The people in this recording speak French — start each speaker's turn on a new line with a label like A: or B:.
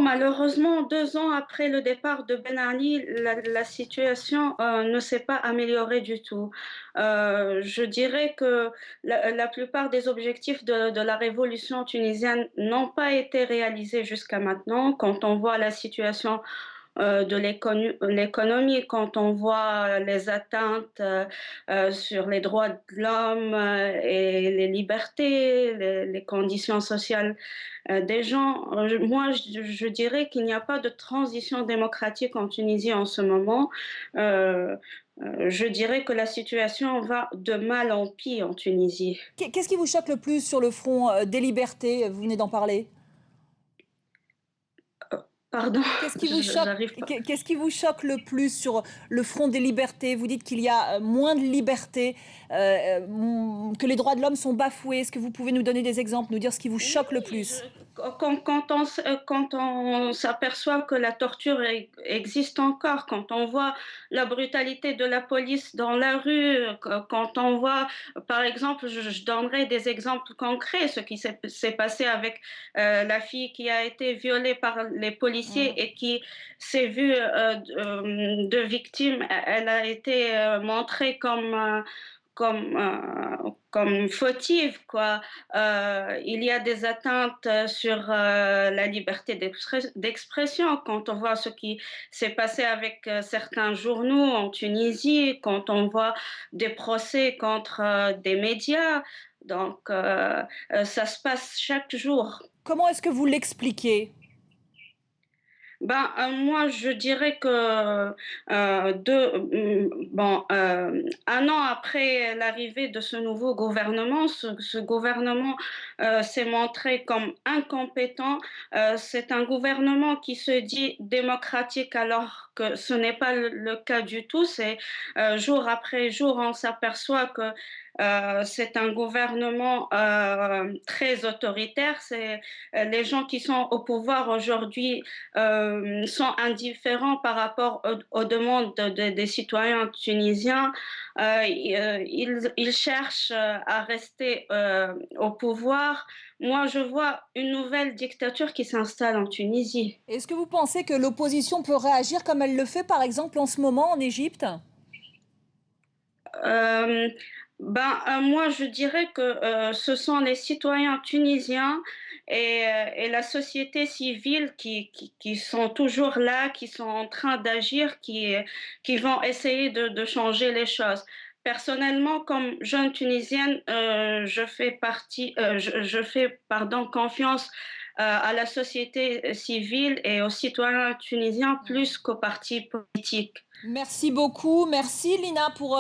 A: malheureusement, 2 ans après le départ de Ben Ali, la situation ne s'est pas améliorée du tout. Je dirais que la plupart des objectifs de la révolution tunisienne n'ont pas été réalisés jusqu'à maintenant. Quand on voit la situation de l'économie, quand on voit les atteintes sur les droits de l'homme et les libertés, les conditions sociales des gens. Moi, je dirais qu'il n'y a pas de transition démocratique en Tunisie en ce moment. Euh, je dirais que la situation va de mal en pis en Tunisie.
B: Qu'est-ce qui vous choque le plus sur le front des libertés? Vous venez d'en parler.
A: Pardon,
B: Qu'est-ce qui vous choque,
A: j'arrive pas.
B: qu'est-ce qui vous choque le plus sur le front des libertés? Vous dites qu'il y a moins de liberté, que les droits de l'homme sont bafoués. Est-ce que vous pouvez nous donner des exemples, nous dire ce qui vous
A: Oui,
B: choque le
A: oui,
B: plus?
A: quand on s'aperçoit que la torture existe encore, quand on voit la brutalité de la police dans la rue, quand on voit, par exemple, je donnerai des exemples concrets, ce qui s'est passé avec la fille qui a été violée par les policiers et qui s'est vue de victime, elle a été montrée comme fautive, quoi. Il y a des atteintes sur la liberté d'expression. Quand on voit ce qui s'est passé avec certains journaux en Tunisie, quand on voit des procès contre des médias, donc ça se passe chaque jour.
B: Comment est-ce que vous l'expliquez?
A: Moi, je dirais que un an après l'arrivée de ce nouveau gouvernement, ce gouvernement s'est montré comme incompétent. C'est un gouvernement qui se dit démocratique alors que ce n'est pas le cas du tout. C'est jour après jour, on s'aperçoit que c'est un gouvernement très autoritaire. C'est les gens qui sont au pouvoir aujourd'hui sont indifférents par rapport aux demandes des citoyens tunisiens. Ils cherchent à rester au pouvoir. Moi, je vois une nouvelle dictature qui s'installe en Tunisie.
B: Est-ce que vous pensez que l'opposition peut réagir comme elle le fait, par exemple, en ce moment en Égypte?
A: Euh, Moi, je dirais que ce sont les citoyens tunisiens et la société civile qui sont toujours là, qui sont en train d'agir, qui vont essayer de changer les choses. Personnellement, comme jeune tunisienne, je fais, pardon, confiance à la société civile et aux citoyens tunisiens plus qu'aux partis politiques.
B: Merci beaucoup. Merci Lina pour